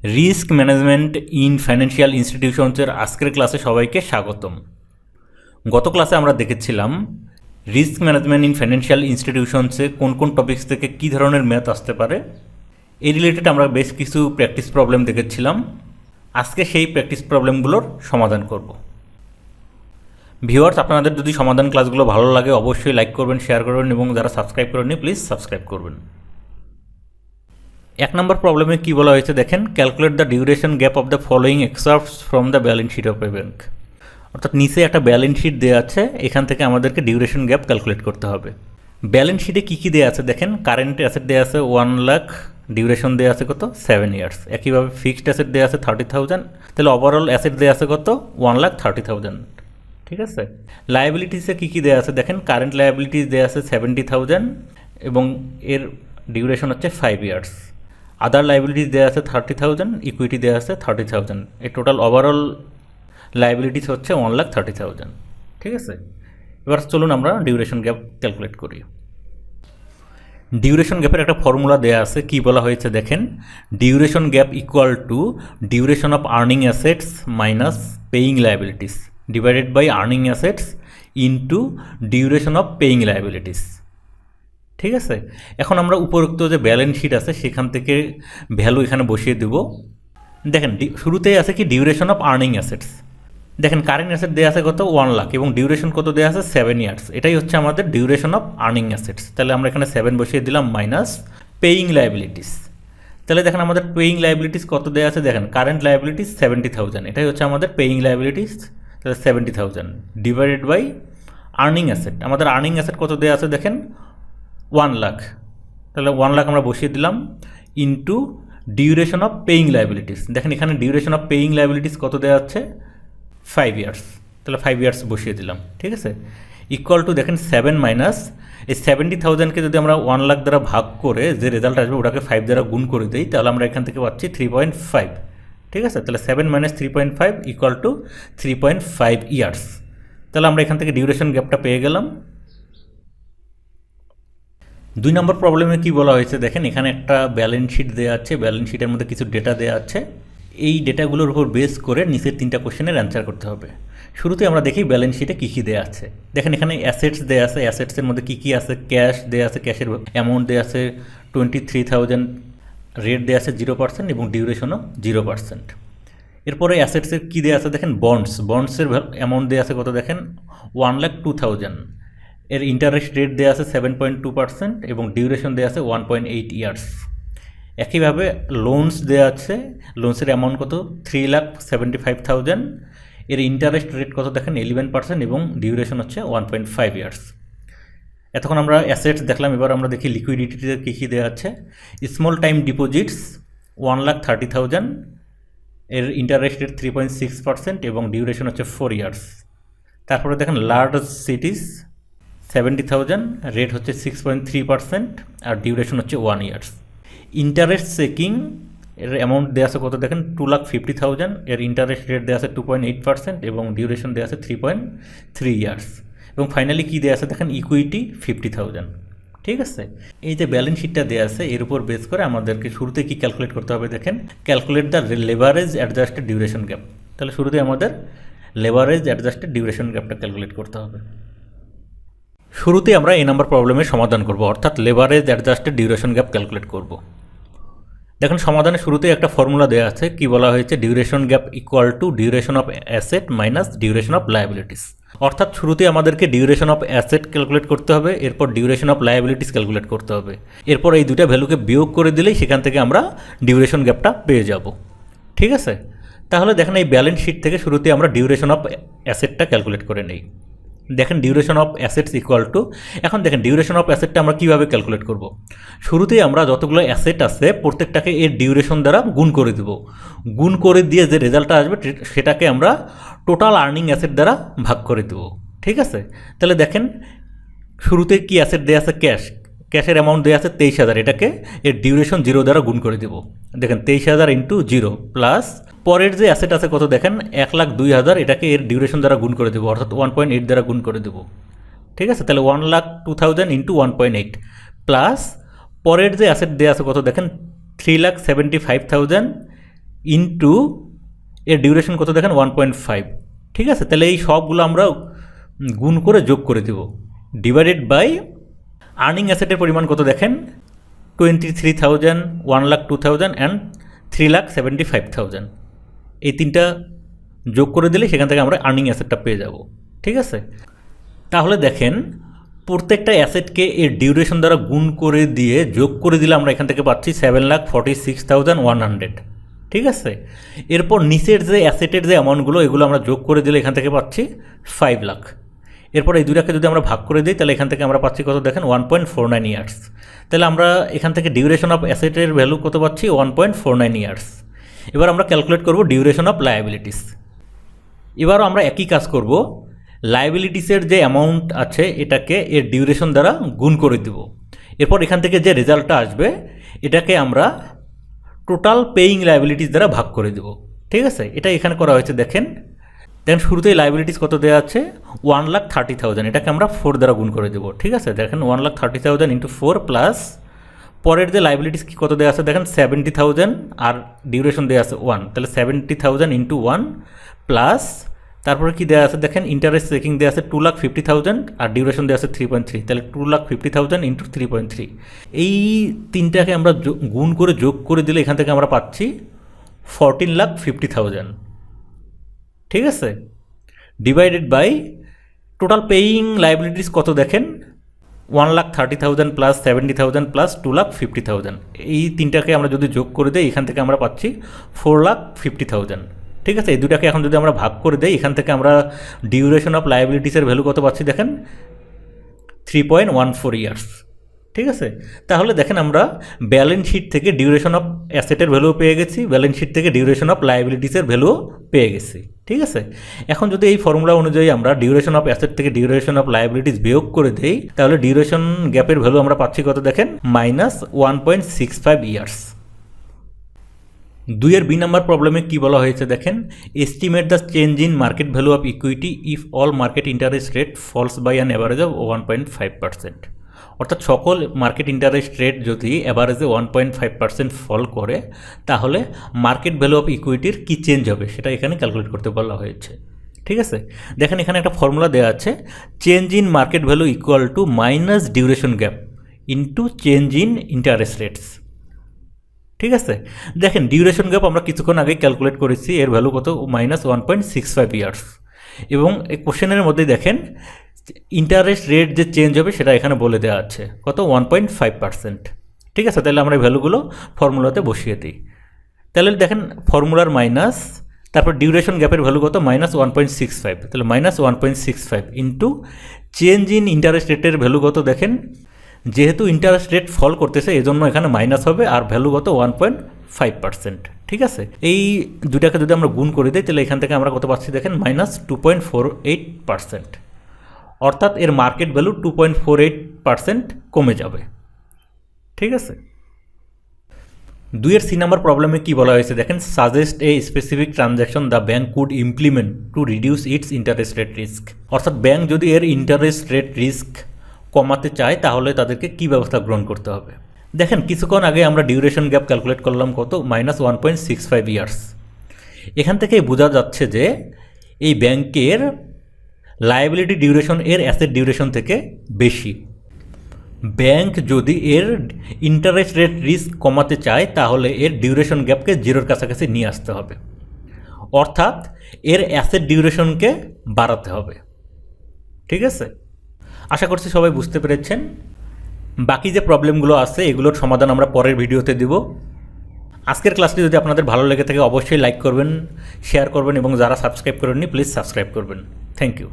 Risk management in financial ইনস্টিটিউশনসের আজকের ক্লাসে সবাইকে স্বাগতম। গত ক্লাসে আমরা দেখেছিলাম রিস্ক ম্যানেজমেন্ট ইন ফাইন্যান্সিয়াল ইনস্টিটিউশনসে কোন কোন টপিকস থেকে কী ধরনের ম্যাথ আসতে পারে এই রিলেটেড আমরা বেশ কিছু প্র্যাকটিস প্রবলেম দেখেছিলাম। আজকে সেই প্র্যাকটিস প্রবলেমগুলোর সমাধান করব। ভিউয়ার্স, আপনাদের যদি সমাধান ক্লাসগুলো ভালো লাগে অবশ্যই লাইক করবেন, শেয়ার করবেন এবং যারা সাবস্ক্রাইব করেননি প্লিজ সাবস্ক্রাইব করবেন। 1 নম্বর প্রবলেমে কী বলা হয়েছে দেখেন, calculate the duration gap of the following excerpts from the balance sheet of a bank. অর্থাৎ নিচে একটা ব্যালেন্স শিট দেওয়া আছে, এখান থেকে আমাদেরকে ডিউরেশন গ্যাপ ক্যালকুলেট করতে হবে। ব্যালেন্স শিটে কী কী দেওয়া আছে দেখেন, কারেন্ট অ্যাসেট দেওয়া আছে 1 লাখ, ডিউরেশন দেওয়া আছে কত 7 ইয়ার্স। একইভাবে ফিক্সড অ্যাসেট দেওয়া আছে 30,000, তাহলে ওভারঅল অ্যাসেট দেওয়া আছে কত 1,30,000। ঠিক আছে। লায়াবিলিটিসে কী কী দেওয়া আছে দেখেন, কারেন্ট লায়াবিলিটিস দেওয়া আছে 70,000 এবং এর ডিউরেশন হচ্ছে 5 ইয়ার্স। আদার লাইবিলিটিস দেওয়া আছে 30,000, ইকুইটি দেওয়া আছে 30,000। এই টোটাল ওভারঅল লাইবিলিটিস হচ্ছে 1,30,000। ঠিক আছে। এবার চলুন আমরা ডিউরেশন গ্যাপ ক্যালকুলেট করি। ডিউরেশন গ্যাপের একটা ফর্মুলা দেওয়া আছে, কি বলা হয়েছে দেখেন, duration gap equal to duration of earning assets minus paying liabilities divided by earning assets into duration of paying liabilities. ঠিক আছে। এখন আমরা উপরোক্ত যে ব্যালেন্স শিট আছে সেখান থেকে ভ্যালু এখানে বসিয়ে দেব। দেখেন শুরুতেই আছে কি ডিউরেশন অফ আর্নিং অ্যাসেটস। দেখেন কারেন্ট অ্যাসেট দেওয়া আছে কত 1 লাখ এবং ডিউরেশন কত দেওয়া আছে 7 ইয়ার্স। এটাই হচ্ছে আমাদের ডিউরেশন অফ আর্নিং অ্যাসেটস। তাহলে আমরা এখানে 7 বসিয়ে দিলাম মাইনাস পেইং লাইবিলিটিস। তাহলে দেখেন আমাদের পেইং লাইবিলিটিস কত দেওয়া আছে দেখেন, কারেন্ট লাইবিলিটিস 70,000, এটাই হচ্ছে আমাদের পেইং লাইবিলিটিস। তাহলে 70,000 ডিভাইডেড বাই আর্নিং অ্যাসেট। আমাদের আর্নিং অ্যাসেট কত দেওয়া আছে দেখেন 1 লাখ। তাহলে 1 লাখ আমরা বসিয়ে দিলাম into duration of paying liabilities. দেখেন এখানে ডিউরেশন অফ পেইং লাইবিলিটিস কত দেওয়া হচ্ছে 5 ইয়ার্স। তাহলে 5 ইয়ার্স বসিয়ে দিলাম। ঠিক আছে। ইকুয়াল টু দেখেন 7 মাইনাস এই 70,000কে যদি আমরা 1 লাখ দ্বারা ভাগ করে যে রেজাল্ট আসবে ওটাকে 5 দ্বারা গুণ করে দিই, তাহলে আমরা এখান থেকে পাচ্ছি 3.5। ঠিক আছে। তাহলে 7 মাইনাস 3.5 ইকুয়াল টু 3.5 ইয়ার্স। তাহলে আমরা এখান থেকে ডিউরেশন গ্যাপটা পেয়ে গেলাম। 2 নম্বর প্রবলেমে কি বলা হয়েছে দেখেন, এখানে একটা ব্যালেন্স শিট দেওয়া আছে, ব্যালেন্স শিটের মধ্যে কিছু ডেটা দেওয়া আছে। এই ডেটাগুলোর উপর বেস করে নিচের 3টা কোশ্চেনের অ্যান্সার করতে হবে। শুরুতে আমরা দেখি ব্যালেন্স শিটে কী কী দেওয়া আছে। দেখেন এখানে অ্যাসেটস দেওয়া আছে, অ্যাসেটসের মধ্যে কী কী আছে, ক্যাশ দেওয়া আছে, ক্যাশের অ্যামাউন্ট দেওয়া আছে 23,000, রেট দেওয়া আছে 0% এবং ডিউরেশনও 0%। এরপরে অ্যাসেটসের কী দেওয়া আছে দেখেন, বন্ডসের অ্যামাউন্ট দেওয়া আছে কত দেখেন 1,02,000, এর ইন্টারেস্ট রেট দেওয়া আছে 7.2% এবং ডিউরেশন দেওয়া আছে 1.8 ইয়ার্স। একইভাবে লোনস দেওয়া আছে, লোনসের অ্যামাউন্ট কত 3,75,000, এর ইন্টারেস্ট রেট কত দেখেন 11% এবং ডিউরেশন হচ্ছে 1.5 ইয়ার্স। এতক্ষণ আমরা অ্যাসেটস দেখলাম, এবার আমরা দেখি লিকুইডিটিতে কী কী দেওয়া আছে। স্মল টাইম ডিপোজিটস 1,30,000, এর ইন্টারেস্ট রেট 3.6% এবং ডিউরেশন হচ্ছে 4 ইয়ার্স। তারপরে দেখেন লার্জ সিটিস 70,000, রেট হচ্ছে 6.3% আর ডিউরেশন হচ্ছে 1 ইয়ার্স। ইন্টারেস্ট চেকিং এর অ্যামাউন্ট দেওয়া আছে কত দেখেন 2,50,000, এর ইন্টারেস্ট রেট দেওয়া আছে 2.8% এবং ডিউরেশন দেওয়া আছে 3.3 ইয়ার্স। এবং ফাইনালি কী দেওয়া আছে দেখেন ইকুইটি 50,000। ঠিক আছে। এই যে ব্যালেন্স শিটটা দেওয়া আছে এর উপর বেস করে আমাদেরকে শুরুতে কি ক্যালকুলেট করতে হবে দেখেন, calculate the leverage adjusted duration gap. তাহলে শুরুতে আমাদের লেভারেজ অ্যাডজাস্টেড ডিউরেশন গ্যাপটা ক্যালকুলেট করতে হবে। শুরুতে আমরা এই নাম্বার প্রবলেমের সমাধান করব, অর্থাৎ leverage adjusted duration gap calculate করব। দেখুন সমাধানের শুরুতে একটা ফর্মুলা দেওয়া আছে, কি বলা হয়েছে, duration gap equal to duration of asset minus duration of liabilities. অর্থাৎ শুরুতে আমাদেরকে ডিউরেশন অফ অ্যাসেট ক্যালকুলেট করতে হবে, এরপর ডিউরেশন অফ লায়াবিলিটিস ক্যালকুলেট করতে হবে। এরপর এই দুটা ভ্যালুকে বিয়োগ করে দিলেই সেখান থেকে আমরা ডিউরেশন গ্যাপটা পেয়ে যাব। ঠিক আছে। তাহলে দেখেন এই ব্যালেন্স শিট থেকে শুরুতে আমরা ডিউরেশন অফ অ্যাসেটটা ক্যালকুলেট করে নিই। দেখেন duration of assets equal to, এখন দেখেন ডিউরেশন অফ অ্যাসেটটা আমরা কীভাবে ক্যালকুলেট করব। শুরুতেই আমরা যতগুলো অ্যাসেট আছে প্রত্যেকটাকে এর ডিউরেশন দ্বারা গুণ করে দেব। গুণ করে দিয়ে যে রেজাল্টটা আসবে সেটাকে আমরা টোটাল আর্নিং অ্যাসেট দ্বারা ভাগ করে দেব। ঠিক আছে। তাহলে দেখেন শুরুতে কি অ্যাসেট দেওয়া আছে, ক্যাশের অ্যামাউন্ট দেওয়া আছে 23,000, এটাকে এর ডিউরেশন 0 দ্বারা গুণ করে দেব। দেখেন 23,000 ইন্টু 0 প্লাস পরের যে অ্যাসেট আছে কত দেখেন 1,02,000, এটাকে এর ডিউরেশন দ্বারা গুণ করে দেবো, অর্থাৎ 1.8 দ্বারা গুণ করে দেবো। ঠিক আছে। তাহলে 1,02,000 ইন্টু 1.8 প্লাস পরের যে অ্যাসেট দেওয়া আছে কত দেখেন 3,75,000, ইন্টু এর ডিউরেশন কত দেখেন 1.5, ঠিক আছে। তাহলে এই সবগুলো আমরা গুণ করে যোগ করে দেব, ডিভাইডেড বাই আর্নিং অ্যাসেটের পরিমাণ কত দেখেন 23,000, 1,02,000 অ্যান্ড 3,75,000। এই তিনটা যোগ করে দিলে সেখান থেকে আমরা আর্নিং অ্যাসেটটা পেয়ে যাব, ঠিক আছে। তাহলে দেখেন প্রত্যেকটা অ্যাসেটকে এর ডিউরেশন দ্বারা গুণ করে দিয়ে যোগ করে দিলে আমরা এখান থেকে পাচ্ছি 7,46,100, ঠিক আছে। এরপর নিচের যে অ্যাসেটের যে অ্যামাউন্টগুলো এগুলো আমরা যোগ করে দিলে এখান থেকে পাচ্ছি 5 লাখ। এরপর এই দুটাকে যদি আমরা ভাগ করে দিই তাহলে এখান থেকে আমরা পাচ্ছি কত দেখেন 1.49 ইয়ার্স। তাহলে আমরা এখান থেকে ডিউরেশন অফ অ্যাসেটের ভ্যালু কত পাচ্ছি 1.49 ইয়ার্স। এবার আমরা ক্যালকুলেট করব ডিউরেশন অফ লায়াবিলিটিস। এবারও আমরা একই কাজ করব, লায়াবিলিটিসের যে অ্যামাউন্ট আছে এটাকে এর ডিউরেশন দ্বারা গুণ করে দেব। এরপর এখান থেকে যে রেজাল্টটা আসবে এটাকে আমরা টোটাল পেইং লায়াবিলিটিস দ্বারা ভাগ করে দেব, ঠিক আছে। এটা এখানে করা হয়েছে দেখেন শুরুতেই লায়াবিলিটিস কত দেওয়া আছে 1,30,000, এটাকে আমরা 4 দ্বারা গুণ করে দেবো, ঠিক আছে। দেখেন 1,30,000 ইন্টু 4 প্লাস পরের যে লায়াবিলিটিস কত দেওয়া আছে দেখেন 70,000 আর ডিউরেশন দেওয়া আছে 1, তাহলে 70,000 ইন্টু 1 প্লাস তারপরে কি দেওয়া আছে দেখেন ইন্টারেস্ট চেকিং দেওয়া আছে 2,50,000 আর ডিউরেশন দেওয়া আছে 3.3, তাহলে 2,50,000 ইন্টু 3.3। এই তিনটাকে আমরা গুণ করে যোগ করে দিলে এখান থেকে আমরা পাচ্ছি 14,50,000, ঠিক আছে, divided by total paying liabilities কত দেখেন 1,30,000 প্লাস 70,000 প্লাস 2,50,000। এই তিনটাকে আমরা যদি যোগ করে দিই এখান থেকে আমরা পাচ্ছি 4,50,000, ঠিক আছে। এই দুটাকে এখন যদি আমরা ভাগ করে দিই এখান থেকে আমরা ডিউরেশন অফ লায়াবিলিটিসের ভ্যালু কত পাচ্ছি দেখেন 3.14 ইয়ার্স, ঠিক আছে। তাহলে দেখেন আমরা ব্যালেন্স শিট থেকে ডিউরেশন অফ অ্যাসেটের ভ্যালুও পেয়ে গেছি, ব্যালেন্স শিট থেকে ডিউরেশন অফ লায়াবিলিটিসের ভ্যালুও পেয়ে গেছি, ঠিক আছে। এখন যদি এই ফর্মুলা অনুযায়ী আমরা ডিউরেশন অফ অ্যাসেট থেকে ডিউরেশন অফ লায়াবিলিটিস বিয়োগ করে দেই তাহলে ডিউরেশন গ্যাপের ভ্যালু আমরা পাচ্ছি কত দেখেন -1.65 ইয়ার্স। 2 বি নাম্বার প্রবলেমে কি বলা হয়েছে দেখেন, estimate the change in market value of equity if all market interest rate falls by an average of 1.5%। অর্থাৎ সকল মার্কেট ইন্টারেস্ট রেট যদি অ্যাভারেজে 1.5% ফল করে তাহলে মার্কেট ভ্যালু অফ ইকুইটির কী চেঞ্জ হবে সেটা এখানে ক্যালকুলেট করতে বলা হয়েছে, ঠিক আছে। দেখেন এখানে একটা ফর্মুলা দেওয়া আছে, change in market value equal to minus duration gap into change in interest rates, ঠিক আছে। দেখেন ডিউরেশন গ্যাপ আমরা কিছুক্ষণ আগে ক্যালকুলেট করেছি, এর ভ্যালু কত -1.65 ইয়ার্স। এবং এই কোশ্চেনের মধ্যে দেখেন ইন্টারেস্ট রেট যে চেঞ্জ হবে সেটা এখানে বলে দেওয়া আছে কত 1.5%, ঠিক আছে। তাহলে আমরা এই ভ্যালুগুলো ফর্মুলাতে বসিয়ে দিই। তাহলে দেখেন ফর্মুলার মাইনাস তারপর ডিউরেশন গ্যাপের ভ্যালু কত -1.65, তাহলে -1.65 ইন্টু চেঞ্জ ইন ইন্টারেস্ট রেটের ভ্যালু কত দেখেন, যেহেতু ইন্টারেস্ট রেট ফল করতেছে এজন্য এখানে মাইনাস হবে আর ভ্যালু কত 1.5%, ঠিক আছে। এই দুটাকে যদি আমরা গুণ করে দিই তাহলে এখান থেকে আমরা কত পাচ্ছি দেখেন -2.48%, অর্থাৎ এর মার্কেট ভ্যালু 2.48% কমে যাবে, ঠিক আছে। 2 সি নাম্বার প্রবলেমে কি বলা হয়েছে দেখেন, suggest a specific transaction the bank could implement to reduce it's interest rate risk. অর্থাৎ ব্যাঙ্ক যদি এর ইন্টারেস্ট রেট রিস্ক কমাতে চায় তাহলে তাদেরকে কি ব্যবস্থা গ্রহণ করতে হবে। দেখেন কিছুক্ষণ আগে আমরা ডিউরেশন গ্যাপ ক্যালকুলেট করলাম কত -1.65 ইয়ার্স। এখান থেকেই বোঝা যাচ্ছে যে এই ব্যাংকের লায়াবিলিটি ডিউরেশন এর অ্যাসেট ডিউরেশন থেকে বেশি। ব্যাংক যদি এর ইন্টারেস্ট রেট রিস্ক কমাতে চায় তাহলে এর ডিউরেশন গ্যাপকে জিরোর কাছাকাছি নিয়ে আসতে হবে, অর্থাৎ এর অ্যাসেট ডিউরেশনকে বাড়াতে হবে, ঠিক আছে। আশা করছি সবাই বুঝতে পেরেছেন। বাকি যে প্রবলেমগুলো আছে এগুলোর সমাধান আমরা পরের ভিডিওতে দেব। আজকের ক্লাসটি যদি আপনাদের ভালো লেগে থাকে অবশ্যই লাইক করবেন, শেয়ার করবেন এবং যারা সাবস্ক্রাইব করেননি প্লিজ সাবস্ক্রাইব করবেন। Thank you.